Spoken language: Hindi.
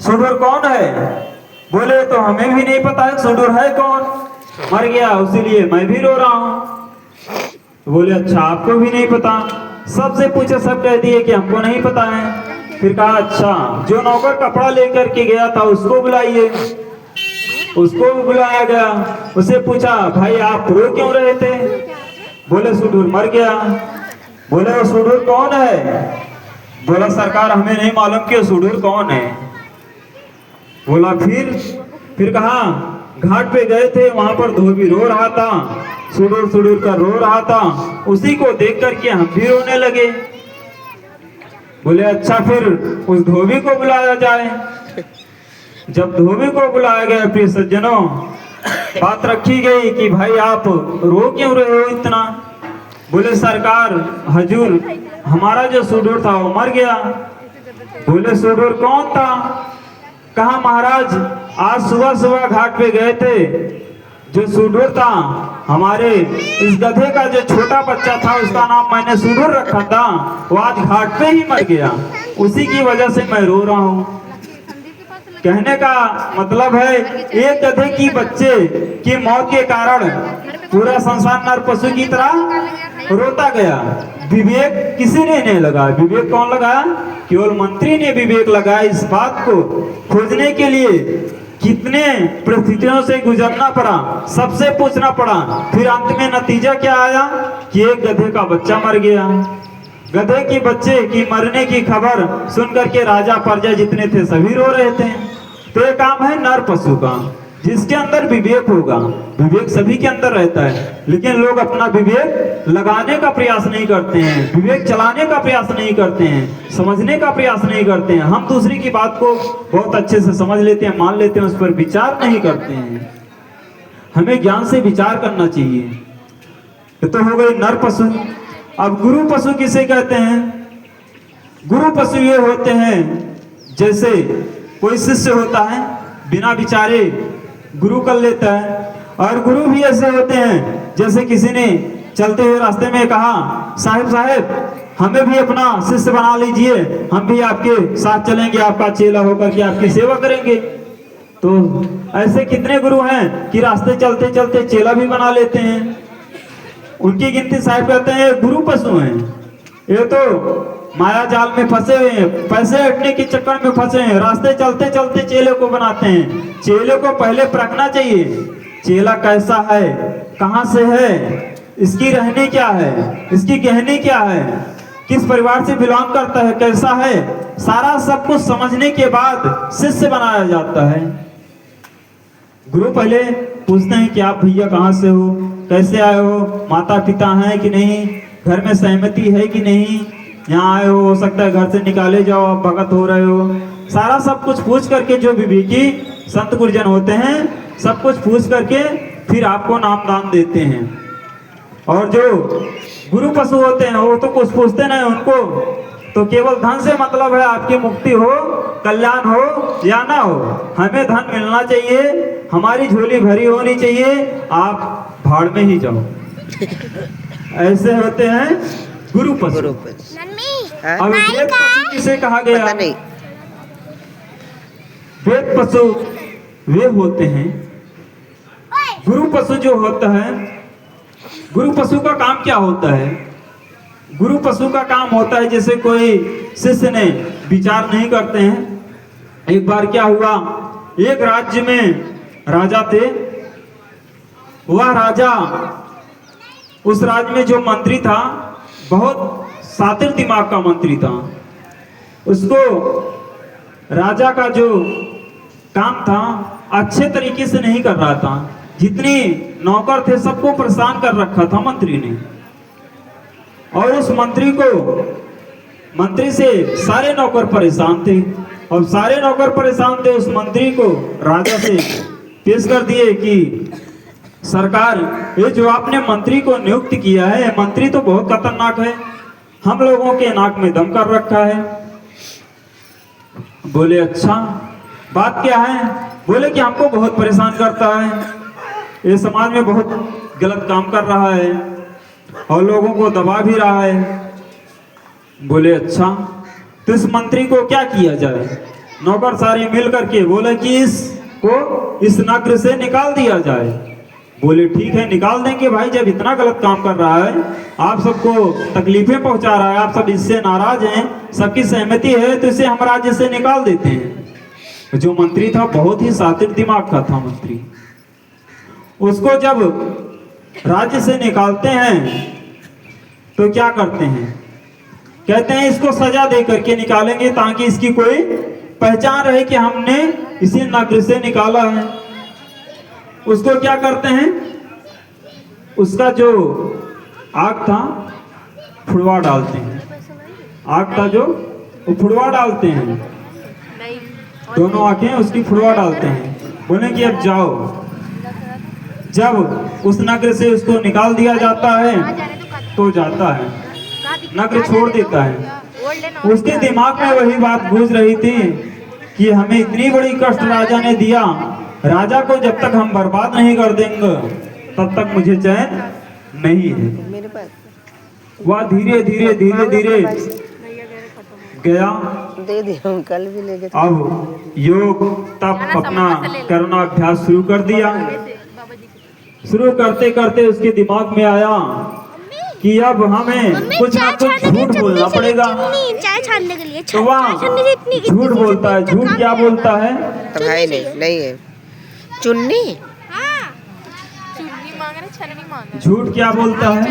सुडूर कौन है? बोले तो हमें भी नहीं पता है सुडूर है कौन, मर गया इसीलिए मैं भी रो रहा हूँ। बोले अच्छा आपको भी नहीं पता? सबसे पूछे सब कह दिए कि हमको नहीं पता है। फिर कहा अच्छा जो नौकर कपड़ा लेकर के गया था उसको बुलाइए। उसको भी बुलाया गया, उसे पूछा भाई आप रो क्यों रहे थे? बोले सुडूर मर गया। बोले वो सुडूर कौन है? बोला सरकार हमें नहीं मालूम कि सुडूर कौन है। बोला फिर कहा घाट पे गए थे, वहां पर धोबी रो रहा था, सुडूर सुडूर कर रो रहा था, उसी को देख करके हम भी रोने लगे। बोले अच्छा फिर उस धोबी को बुलाया जाए। जब धोबी को बुलाया गया फिर सज्जनों बात रखी गई कि भाई आप रो क्यों रहे हो इतना? बोले सरकार हजूर हमारा जो सुडूर था वो मर गया। बोले सुडूर कौन था? कहा महाराज आज सुबह सुबह घाट पे गए थे, जो सुडूर था हमारे इस गधे का जो छोटा बच्चा था उसका नाम मैंने सुडूर रखा था, वो आज घाट पे ही मर गया, उसी की वजह से मैं रो रहा हूँ। कहने का मतलब है एक गधे की बच्चे की मौत के कारण पूरा संसार नर पशु की तरह रोता गया। विवेक किसी ने नहीं लगाया। विवेक कौन लगाया? केवल मंत्री ने विवेक लगाया। इस बात को खोजने के लिए कितने परिस्थितियों से गुजरना पड़ा, सबसे पूछना पड़ा, फिर अंत में नतीजा क्या आया कि एक गधे का बच्चा मर गया। गधे के बच्चे की मरने की खबर सुनकर के राजा प्रजा जितने थे सभी रो रहे थे। तो ये काम है नर पशु का, जिसके अंदर विवेक होगा। विवेक सभी के अंदर रहता है, लेकिन लोग अपना विवेक लगाने का प्रयास नहीं करते हैं, विवेक चलाने का प्रयास नहीं करते हैं, समझने का प्रयास नहीं करते हैं। हम दूसरी की बात को बहुत अच्छे से समझ लेते हैं, मान लेते हैं, उस पर विचार नहीं करते हैं। हमें ज्ञान से विचार करना चाहिए। तो हो गई नर पशु। अब गुरु पशु किसे कहते हैं? गुरु पशु ये होते हैं जैसे कोई शिष्य होता है बिना विचारे गुरु कर लेता है, और गुरु भी ऐसे होते हैं जैसे किसी ने चलते हुए रास्ते में कहा साहब हमें भी अपना शिष्य बना लीजिए, हम भी आपके साथ चलेंगे, आपका चेला होकर के आपकी सेवा करेंगे। तो ऐसे कितने गुरु हैं कि रास्ते चलते चलते चेला भी बना लेते हैं। उनकी गिनती साहब कहते हैं गुरु पशु हैं। ये तो माया जाल में फंसे हुए हैं, पैसे हटने के चक्कर में फंसे हैं, रास्ते चलते चलते चेले को बनाते हैं। चेले को पहले परखना चाहिए, चेला कैसा है, कहाँ से है, इसकी रहनी क्या है, इसकी गहनी क्या है, किस परिवार से बिलोंग करता है, कैसा है, सारा सब कुछ समझने के बाद शिष्य बनाया जाता है। गुरु पहले पूछते हैं कि आप भैया कहाँ से हो, कैसे आए हो, माता पिता हैं कि नहीं, घर में सहमति है कि नहीं, यहाँ आए हो सकता है घर से निकाले जाओ, आप भगत हो रहे हो। सारा सब कुछ पूछ करके जो विवेकी संत गुरुजन होते हैं सब कुछ पूछ करके फिर आपको नाम दान देते हैं। और जो गुरु पशु होते हैं वो तो कुछ पूछते नहीं, उनको तो केवल धन से मतलब है, आपकी मुक्ति हो, कल्याण हो या ना हो, हमें धन मिलना चाहिए, हमारी झोली भरी होनी चाहिए, आप भाड़ में ही जाओ। ऐसे होते हैं गुरु पशु। अब वेद पशु किसे कहा गया? वेद पशु वे होते हैं। गुरु पशु जो होता है, गुरु पशु का काम क्या होता है? गुरु पशु का काम होता है जैसे कोई शिष्य ने विचार नहीं करते हैं। एक बार क्या हुआ, एक राज्य में राजा थे। वह राजा, उस राज्य में जो मंत्री था बहुत शातिर दिमाग का मंत्री था। उसको राजा का जो काम था अच्छे तरीके से नहीं कर रहा था। जितने नौकर थे सबको परेशान कर रखा था मंत्री ने। और उस मंत्री से सारे नौकर परेशान थे, और सारे नौकर परेशान थे। उस मंत्री को राजा से पेश कर दिए कि सरकार, ये जो आपने मंत्री को नियुक्त किया है, मंत्री तो बहुत खतरनाक है, हम लोगों के नाक में दम कर रखा है। बोले अच्छा बात क्या है? बोले कि हमको बहुत परेशान करता है, ये समाज में बहुत गलत काम कर रहा है और लोगों को दबा भी रहा है। बोले अच्छा तो इस मंत्री को क्या किया जाए? नौकर सारे मिल करके बोले कि इसको इस नगर से निकाल दिया जाए। बोले ठीक है निकाल देंगे भाई, जब इतना गलत काम कर रहा है, आप सबको तकलीफें पहुंचा रहा है, आप सब इससे नाराज हैं, सबकी सहमति है तो इसे हम राज्य से निकाल देते हैं। जो मंत्री था बहुत ही शातिर दिमाग का था मंत्री। उसको जब राज्य से निकालते हैं तो क्या करते हैं, कहते हैं इसको सजा दे करके निकालेंगे ताकि इसकी कोई पहचान रहे कि हमने इसे नगर से निकाला है। उसको क्या करते हैं, उसका जो आग था फुड़वा डालते हैं, आग का जो वो फुड़वा डालते हैं, दोनों आंखें उसकी फुड़वा डालते हैं। बोले कि अब जाओ। जब उस नगर से उसको निकाल दिया जाता है तो जाता है, नगर छोड़ देता है। उसके दिमाग में वही बात गूंज रही थी कि हमें इतनी बड़ी कष्ट राजा ने दिया, राजा को जब तक हम बर्बाद नहीं कर देंगे तब तक मुझे चैन नहीं है। वह धीरे धीरे धीरे धीरे गया। कल भी ले गए। अब योग तब अपना करना अभ्यास शुरू कर दिया। शुरू करते करते उसके दिमाग में आया कि अब हमें कुछ ना कुछ झूठ बोलना पड़ेगा। चाय छानने के लिए तो वह झूठ बोलता है। झूठ क्या बोलता है, है नहीं है चुन्नी। हाँ चुन्नी मांग रहा, छन्नी मांग रहा। झूठ क्या बोलता है,